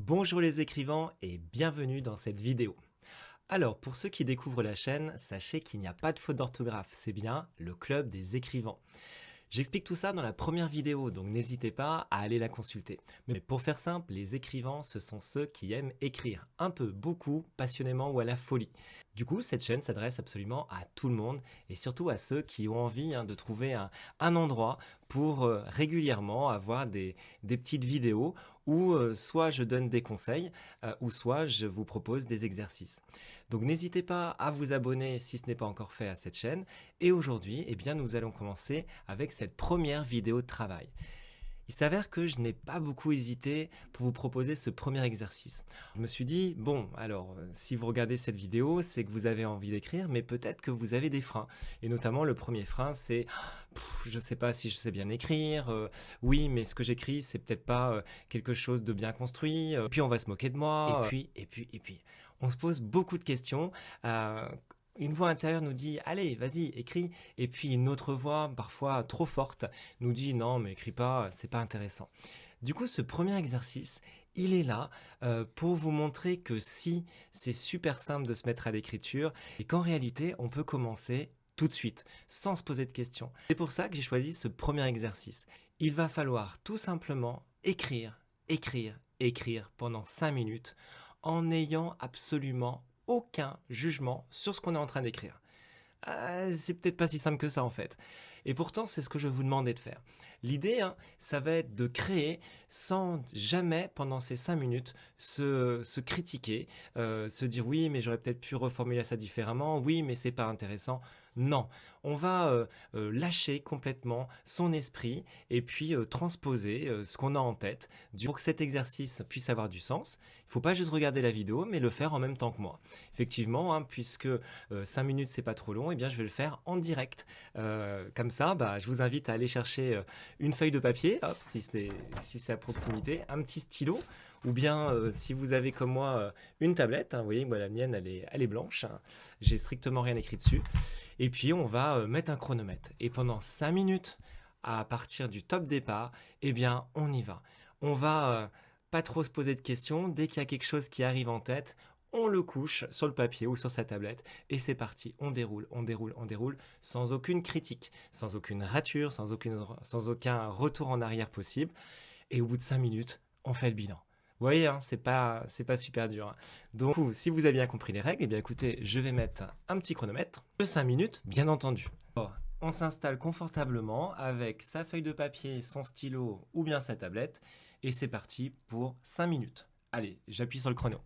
Bonjour les écrivains et bienvenue dans cette vidéo. Alors pour ceux qui découvrent la chaîne, sachez qu'il n'y a pas de faute d'orthographe, c'est bien le club des écrivains. J'explique tout ça dans la première vidéo, donc n'hésitez pas à aller la consulter. Mais pour faire simple, les écrivains, ce sont ceux qui aiment écrire, un peu, beaucoup, passionnément ou à la folie. Du coup, cette chaîne s'adresse absolument à tout le monde et surtout à ceux qui ont envie de trouver un endroit pour régulièrement avoir des petites vidéos où soit je donne des conseils ou soit je vous propose des exercices. Donc n'hésitez pas à vous abonner si ce n'est pas encore fait à cette chaîne. Et aujourd'hui, eh bien, nous allons commencer avec cette première vidéo de travail. Il s'avère que je n'ai pas beaucoup hésité pour vous proposer ce premier exercice. Je me suis dit, bon, alors, si vous regardez cette vidéo, c'est que vous avez envie d'écrire, mais peut-être que vous avez des freins. Et notamment, le premier frein, c'est, je ne sais pas si je sais bien écrire, oui, mais ce que j'écris, c'est peut-être pas quelque chose de bien construit, puis on va se moquer de moi, et puis. On se pose beaucoup de questions. euh, une voix intérieure nous dit allez, vas-y, écris. Et puis une autre voix, parfois trop forte, nous dit non, mais écris pas, c'est pas intéressant. Du coup, ce premier exercice, il est là pour vous montrer que si c'est super simple de se mettre à l'écriture et qu'en réalité, on peut commencer tout de suite, sans se poser de questions. C'est pour ça que j'ai choisi ce premier exercice. Il va falloir tout simplement écrire, écrire, écrire pendant 5 minutes en n'ayant absolument aucun jugement sur ce qu'on est en train d'écrire. C'est peut-être pas si simple que ça en fait. Et pourtant, c'est ce que je vous demandais de faire. L'idée, ça va être de créer sans jamais, pendant ces 5 minutes, se critiquer, se dire oui, mais j'aurais peut-être pu reformuler ça différemment, oui, mais c'est pas intéressant. Non, on va lâcher complètement son esprit et puis transposer ce qu'on a en tête. Pour que cet exercice puisse avoir du sens, il ne faut pas juste regarder la vidéo, mais le faire en même temps que moi. Effectivement, puisque 5 minutes c'est pas trop long, et bien je vais le faire en direct. Comme ça, je vous invite à aller chercher une feuille de papier, hop, si c'est à proximité, un petit stylo, ou bien si vous avez comme moi une tablette, vous voyez, moi la mienne elle est blanche, j'ai strictement rien écrit dessus, et puis on va mettre un chronomètre. Et pendant 5 minutes, à partir du top départ, eh bien on y va. On va pas trop se poser de questions, dès qu'il y a quelque chose qui arrive en tête, on le couche sur le papier ou sur sa tablette et c'est parti, on déroule, on déroule, on déroule sans aucune critique, sans aucune rature, sans aucun retour en arrière possible. Et au bout de 5 minutes, on fait le bilan. Vous voyez, c'est pas super dur. Donc, si vous avez bien compris les règles, eh bien écoutez, je vais mettre un petit chronomètre de 5 minutes, bien entendu. Alors, on s'installe confortablement avec sa feuille de papier, son stylo ou bien sa tablette et c'est parti pour 5 minutes. Allez, j'appuie sur le chrono.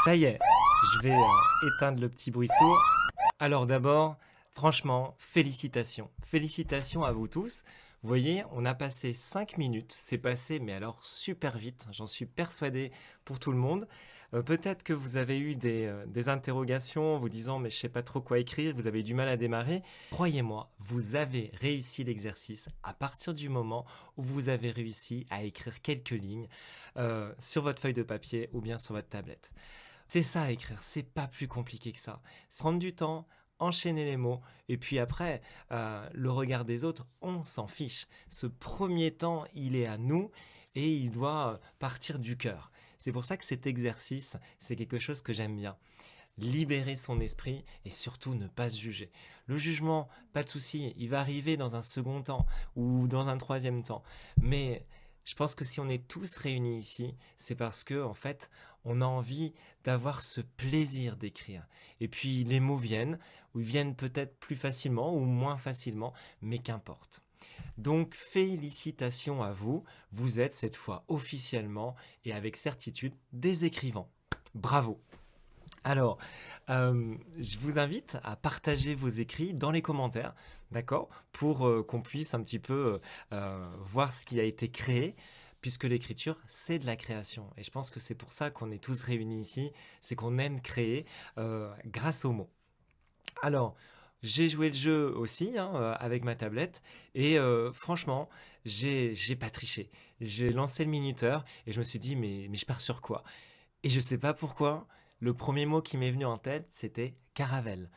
Ça y est, je vais éteindre le petit bruit sourd. Alors d'abord, franchement, félicitations. Félicitations à vous tous. Vous voyez, on a passé 5 minutes. C'est passé, mais alors super vite. J'en suis persuadé pour tout le monde. Peut-être que vous avez eu des interrogations, vous disant mais je sais pas trop quoi écrire, vous avez eu du mal à démarrer. Croyez-moi, vous avez réussi l'exercice à partir du moment où vous avez réussi à écrire quelques lignes sur votre feuille de papier ou bien sur votre tablette. C'est ça à écrire, c'est pas plus compliqué que ça. C'est prendre du temps, enchaîner les mots, et puis après, le regard des autres, on s'en fiche. Ce premier temps, il est à nous et il doit partir du cœur. C'est pour ça que cet exercice, c'est quelque chose que j'aime bien. Libérer son esprit et surtout ne pas se juger. Le jugement, pas de souci, il va arriver dans un second temps ou dans un troisième temps. Mais je pense que si on est tous réunis ici, c'est parce que en fait, on a envie d'avoir ce plaisir d'écrire. Et puis les mots viennent, ou ils viennent peut-être plus facilement ou moins facilement, mais qu'importe. Donc félicitations à vous, vous êtes cette fois officiellement et avec certitude des écrivains. Bravo! Alors, je vous invite à partager vos écrits dans les commentaires, d'accord? Pour qu'on puisse un petit peu voir ce qui a été créé, puisque l'écriture, c'est de la création. Et je pense que c'est pour ça qu'on est tous réunis ici, c'est qu'on aime créer grâce aux mots. Alors, j'ai joué le jeu aussi hein, avec ma tablette et franchement, j'ai pas triché. J'ai lancé le minuteur et je me suis dit, mais je pars sur quoi? Et je sais pas pourquoi, le premier mot qui m'est venu en tête, c'était caravelle.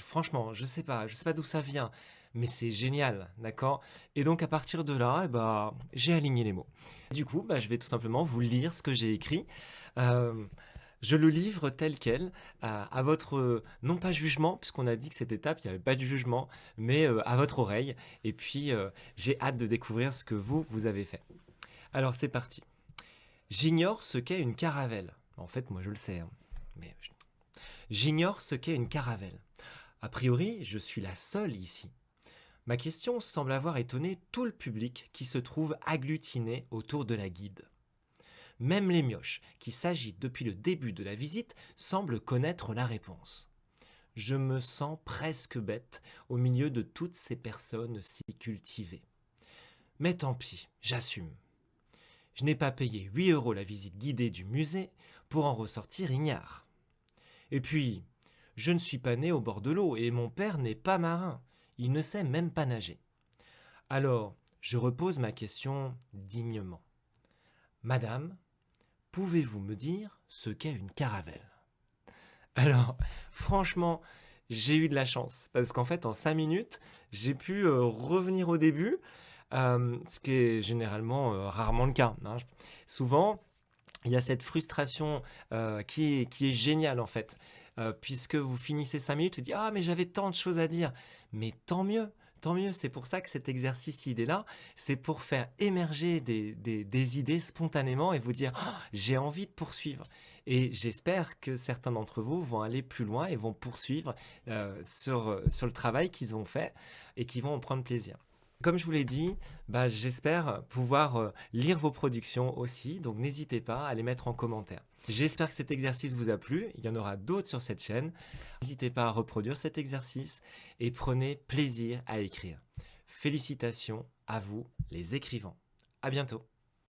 Franchement, je sais pas d'où ça vient, mais c'est génial, d'accord? Et donc à partir de là, eh ben, j'ai aligné les mots. Du coup, bah, je vais tout simplement vous lire ce que j'ai écrit. Euh, je le livre tel quel, à votre, non pas jugement, puisqu'on a dit que cette étape, il n'y avait pas de jugement, mais à votre oreille. Et puis, j'ai hâte de découvrir ce que vous avez fait. Alors, c'est parti. J'ignore ce qu'est une caravelle. En fait, moi, je le sais. Hein, mais j'ignore ce qu'est une caravelle. A priori, je suis la seule ici. Ma question semble avoir étonné tout le public qui se trouve agglutiné autour de la guide. Même les mioches, qui s'agitent depuis le début de la visite, semblent connaître la réponse. Je me sens presque bête au milieu de toutes ces personnes si cultivées. Mais tant pis, j'assume. Je n'ai pas payé 8 € la visite guidée du musée pour en ressortir ignare. Et puis, je ne suis pas né au bord de l'eau et mon père n'est pas marin. Il ne sait même pas nager. Alors, je repose ma question dignement. Madame, pouvez-vous me dire ce qu'est une caravelle? Alors, franchement, j'ai eu de la chance parce qu'en fait, en 5 minutes, j'ai pu revenir au début, ce qui est généralement rarement le cas. Hein. Souvent, il y a cette frustration qui est géniale en fait, puisque vous finissez 5 minutes et dites ah mais j'avais tant de choses à dire, mais tant mieux, c'est pour ça que cet exercice il est là, c'est pour faire émerger des idées spontanément et vous dire ah, j'ai envie de poursuivre. Et j'espère que certains d'entre vous vont aller plus loin et vont poursuivre sur le travail qu'ils ont fait et qui vont en prendre plaisir. Comme je vous l'ai dit, bah, j'espère pouvoir lire vos productions aussi, donc n'hésitez pas à les mettre en commentaire. J'espère que cet exercice vous a plu, il y en aura d'autres sur cette chaîne. N'hésitez pas à reproduire cet exercice et prenez plaisir à écrire. Félicitations à vous les écrivains. À bientôt.